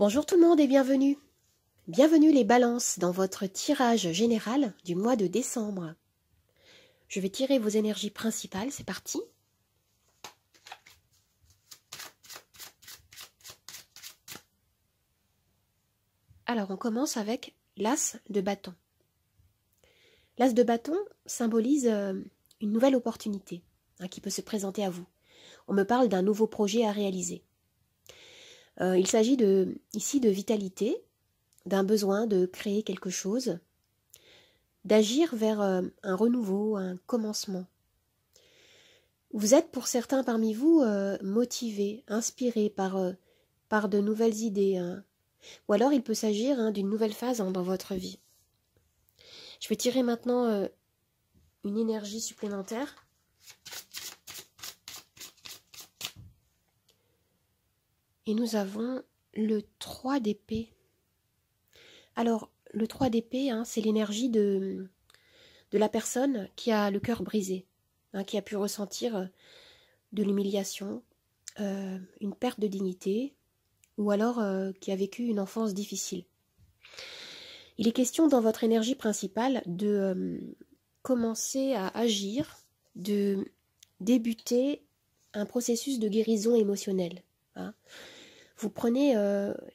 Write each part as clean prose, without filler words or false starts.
Bonjour tout le monde et bienvenue. Bienvenue les balances dans votre tirage général du mois de décembre. Je vais tirer vos énergies principales, c'est parti. Alors on commence avec l'as de bâton. L'as de bâton symbolise une nouvelle opportunité qui peut se présenter à vous. On me parle d'un nouveau projet à réaliser. Il s'agit ici de vitalité, d'un besoin de créer quelque chose, d'agir vers un renouveau, un commencement. Vous êtes pour certains parmi vous motivés, inspirés par de nouvelles idées. Ou alors il peut s'agir d'une nouvelle phase dans votre vie. Je vais tirer maintenant une énergie supplémentaire. Et nous avons le 3 d'épée. Alors, le 3 d'épée, c'est l'énergie de la personne qui a le cœur brisé, qui a pu ressentir de l'humiliation, une perte de dignité, ou alors qui a vécu une enfance difficile. Il est question dans votre énergie principale de commencer à agir, de débuter un processus de guérison émotionnelle. Vous prenez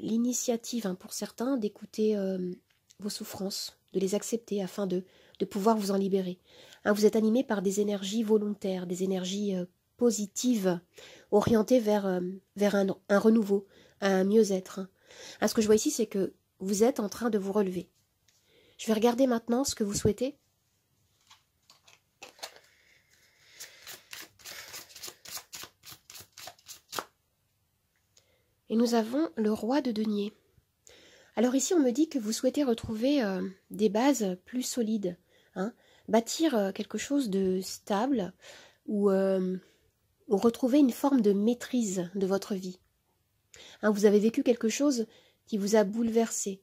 l'initiative, pour certains, d'écouter vos souffrances, de les accepter afin de pouvoir vous en libérer. Vous êtes animé par des énergies volontaires, des énergies positives, orientées vers un renouveau, un mieux-être. Ce que je vois ici, c'est que vous êtes en train de vous relever. Je vais regarder maintenant ce que vous souhaitez. Et nous avons le roi de denier. Alors ici, on me dit que vous souhaitez retrouver des bases plus solides, bâtir quelque chose de stable ou retrouver une forme de maîtrise de votre vie. Vous avez vécu quelque chose qui vous a bouleversé.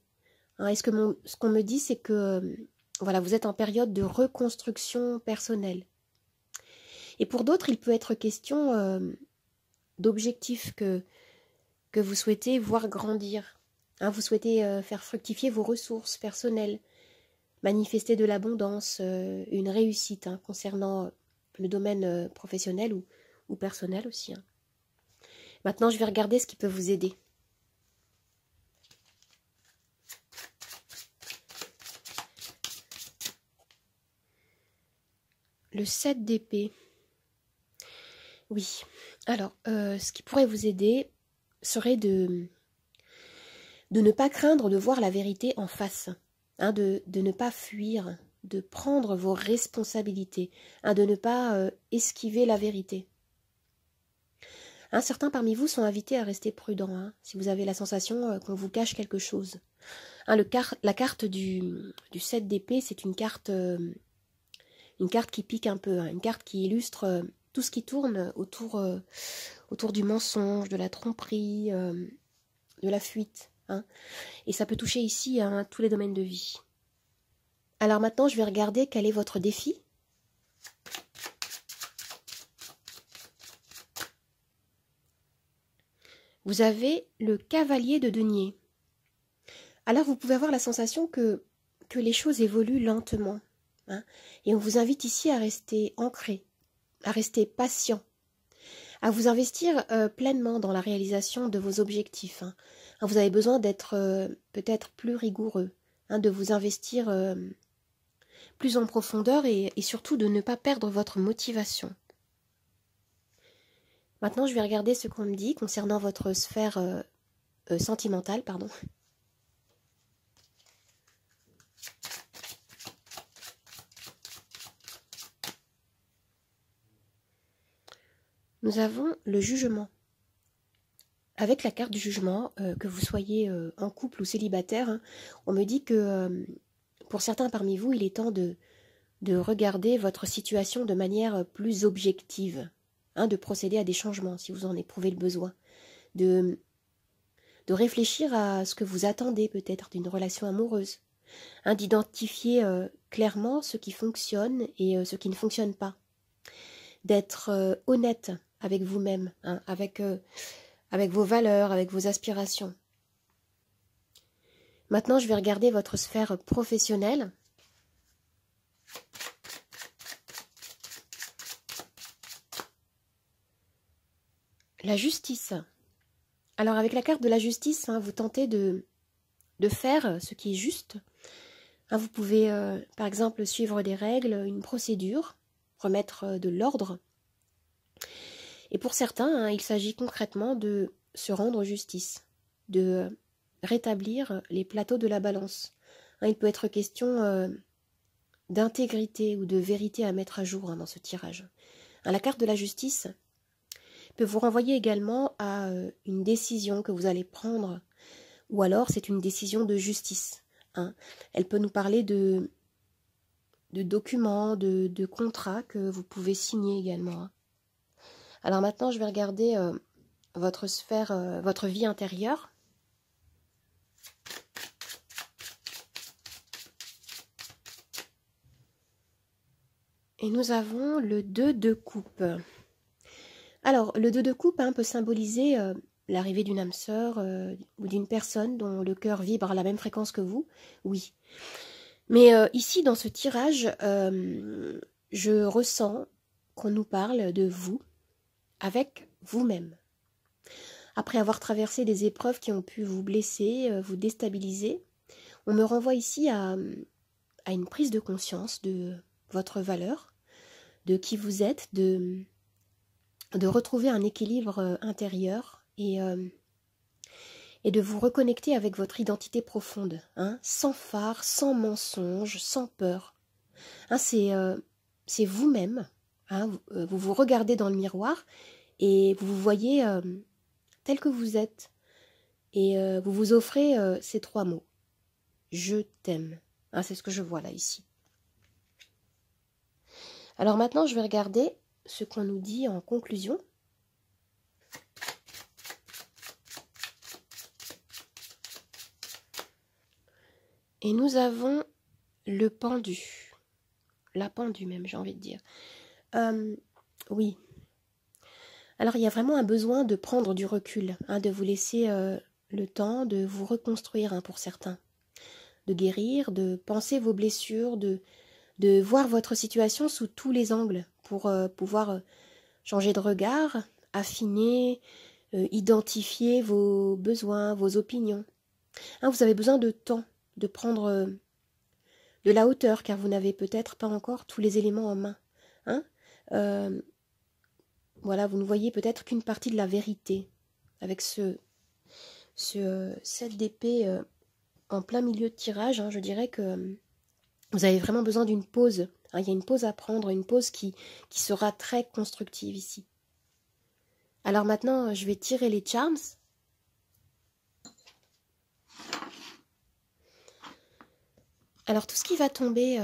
Ce qu'on me dit, c'est que voilà, vous êtes en période de reconstruction personnelle. Et pour d'autres, il peut être question d'objectifs que vous souhaitez voir grandir. Vous souhaitez faire fructifier vos ressources personnelles, manifester de l'abondance, une réussite concernant le domaine professionnel ou personnel aussi. Maintenant, je vais regarder ce qui peut vous aider. Le 7 d'épée. Oui. Alors, ce qui pourrait vous aider serait de ne pas craindre de voir la vérité en face, de ne pas fuir, de prendre vos responsabilités, de ne pas esquiver la vérité. Certains parmi vous sont invités à rester prudents, si vous avez la sensation qu'on vous cache quelque chose. La carte du 7 d'épée, c'est une carte qui pique un peu, une carte qui illustre tout ce qui tourne autour du mensonge, de la tromperie, de la fuite. Et ça peut toucher ici tous les domaines de vie. Alors maintenant, je vais regarder quel est votre défi. Vous avez le cavalier de denier. Alors vous pouvez avoir la sensation que les choses évoluent lentement. Et on vous invite ici à rester ancré, à rester patient, à vous investir pleinement dans la réalisation de vos objectifs. Vous avez besoin d'être peut-être plus rigoureux, de vous investir plus en profondeur et surtout de ne pas perdre votre motivation. Maintenant, je vais regarder ce qu'on me dit concernant votre sphère sentimentale, pardon. Nous avons le jugement. Avec la carte du jugement, que vous soyez en couple ou célibataire, on me dit que pour certains parmi vous, il est temps de regarder votre situation de manière plus objective, de procéder à des changements si vous en éprouvez le besoin, de réfléchir à ce que vous attendez peut-être d'une relation amoureuse, d'identifier clairement ce qui fonctionne et ce qui ne fonctionne pas, d'être honnête avec vous-même, avec vos valeurs, avec vos aspirations. Maintenant, je vais regarder votre sphère professionnelle. La justice. Alors, avec la carte de la justice, hein, vous tentez de faire ce qui est juste. Hein, vous pouvez, par exemple, suivre des règles, une procédure, remettre de l'ordre. Et pour certains, hein, il s'agit concrètement de se rendre justice, de rétablir les plateaux de la balance. Hein, il peut être question d'intégrité ou de vérité à mettre à jour, hein, dans ce tirage. Hein, la carte de la justice peut vous renvoyer également à une décision que vous allez prendre, ou alors c'est une décision de justice. Hein. Elle peut nous parler de documents, de contrats que vous pouvez signer également. Hein. Alors maintenant, je vais regarder votre sphère, votre vie intérieure. Et nous avons le 2 de coupe. Alors, le 2 de coupe, hein, peut symboliser l'arrivée d'une âme sœur ou d'une personne dont le cœur vibre à la même fréquence que vous. Oui. Mais ici, dans ce tirage, je ressens qu'on nous parle de vous avec vous-même. Après avoir traversé des épreuves qui ont pu vous blesser, vous déstabiliser, on me renvoie ici à une prise de conscience de votre valeur, de qui vous êtes, de retrouver un équilibre intérieur et de vous reconnecter avec votre identité profonde, hein, sans phare, sans mensonge, sans peur. Hein, c'est vous-même, hein, vous vous regardez dans le miroir et vous vous voyez tel que vous êtes. Et vous vous offrez ces 3 mots. Je t'aime. Hein, c'est ce que je vois là, ici. Alors maintenant, je vais regarder ce qu'on nous dit en conclusion. Et nous avons le pendu. La pendue même, j'ai envie de dire. Oui. Alors, il y a vraiment un besoin de prendre du recul, hein, de vous laisser le temps de vous reconstruire, hein, pour certains. De guérir, de penser vos blessures, de voir votre situation sous tous les angles pour pouvoir changer de regard, affiner, identifier vos besoins, vos opinions. Hein, vous avez besoin de temps, de prendre de la hauteur, car vous n'avez peut-être pas encore tous les éléments en main. Hein, voilà, vous ne voyez peut-être qu'une partie de la vérité, avec ce 7 d'épée en plein milieu de tirage. Hein, je dirais que vous avez vraiment besoin d'une pause. Hein, il y a une pause à prendre, une pause qui sera très constructive ici. Alors maintenant, je vais tirer les charms. Alors tout ce qui va tomber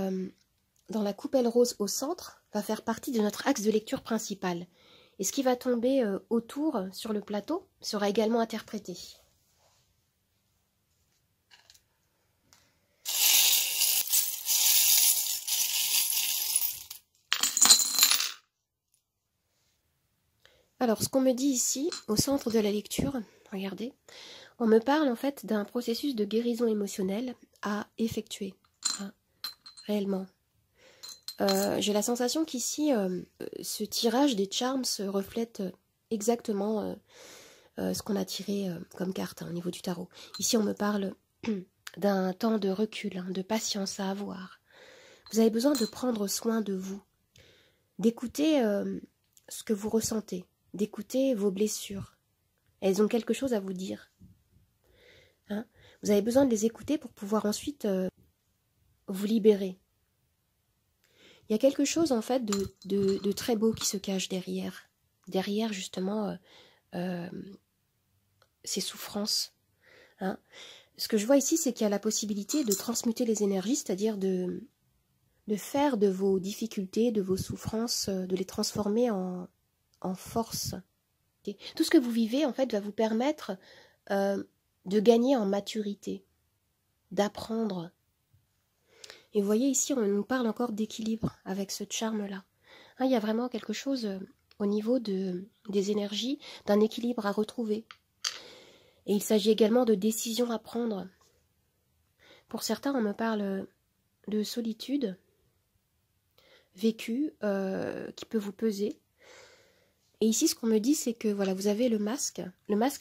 dans la coupelle rose au centre va faire partie de notre axe de lecture principal. Et ce qui va tomber autour, sur le plateau, sera également interprété. Alors, ce qu'on me dit ici, au centre de la lecture, regardez, on me parle en fait d'un processus de guérison émotionnelle à effectuer, hein, réellement. J'ai la sensation qu'ici, ce tirage des charms reflète exactement ce qu'on a tiré comme carte, hein, au niveau du tarot. Ici, on me parle d'un temps de recul, hein, de patience à avoir. Vous avez besoin de prendre soin de vous, d'écouter ce que vous ressentez, d'écouter vos blessures. Elles ont quelque chose à vous dire. Hein, vous avez besoin de les écouter pour pouvoir ensuite vous libérer. Il y a quelque chose en fait de très beau qui se cache derrière. Derrière justement ces souffrances. Hein. Ce que je vois ici, c'est qu'il y a la possibilité de transmuter les énergies, c'est-à-dire de faire de vos difficultés, de vos souffrances, de les transformer en force. Okay. Tout ce que vous vivez en fait va vous permettre de gagner en maturité, d'apprendre. Et vous voyez ici, on nous parle encore d'équilibre avec ce charme-là. Hein, il y a vraiment quelque chose au niveau des énergies, d'un équilibre à retrouver. Et il s'agit également de décisions à prendre. Pour certains, on me parle de solitude vécue qui peut vous peser. Et ici, ce qu'on me dit, c'est que voilà, vous avez le masque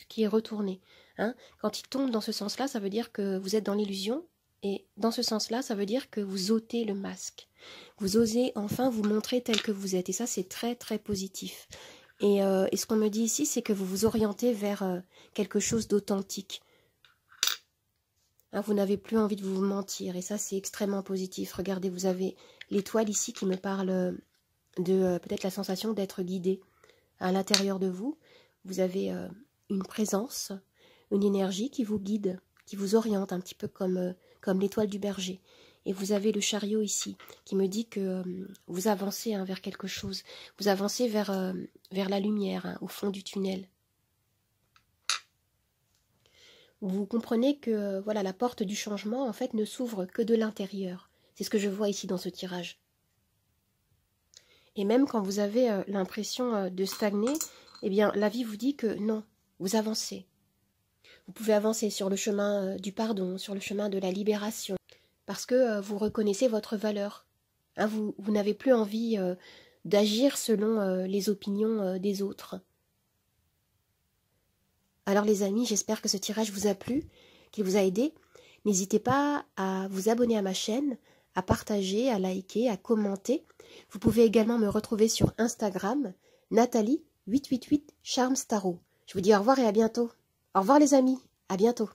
qui est retourné. Hein. Quand il tombe dans ce sens-là, ça veut dire que vous êtes dans l'illusion. Et dans ce sens-là, ça veut dire que vous ôtez le masque. Vous osez enfin vous montrer tel que vous êtes. Et ça, c'est très, très positif. Et ce qu'on me dit ici, c'est que vous vous orientez vers quelque chose d'authentique. Hein, vous n'avez plus envie de vous mentir. Et ça, c'est extrêmement positif. Regardez, vous avez l'étoile ici qui me parle de peut-être la sensation d'être guidé. À l'intérieur de vous, vous avez une présence, une énergie qui vous guide, qui vous oriente un petit peu comme l'étoile du berger. Et vous avez le chariot ici qui me dit que vous avancez vers quelque chose. Vous avancez vers la lumière, au fond du tunnel. Vous comprenez que voilà, la porte du changement en fait ne s'ouvre que de l'intérieur. C'est ce que je vois ici dans ce tirage. Et même quand vous avez l'impression de stagner, eh bien la vie vous dit que non, vous avancez. Vous pouvez avancer sur le chemin du pardon, sur le chemin de la libération, parce que vous reconnaissez votre valeur. Hein, vous n'avez plus envie d'agir selon les opinions des autres. Alors les amis, j'espère que ce tirage vous a plu, qu'il vous a aidé. N'hésitez pas à vous abonner à ma chaîne, à partager, à liker, à commenter. Vous pouvez également me retrouver sur Instagram, Nathalie888 Charms Tarot. Je vous dis au revoir et à bientôt. Au revoir les amis, à bientôt.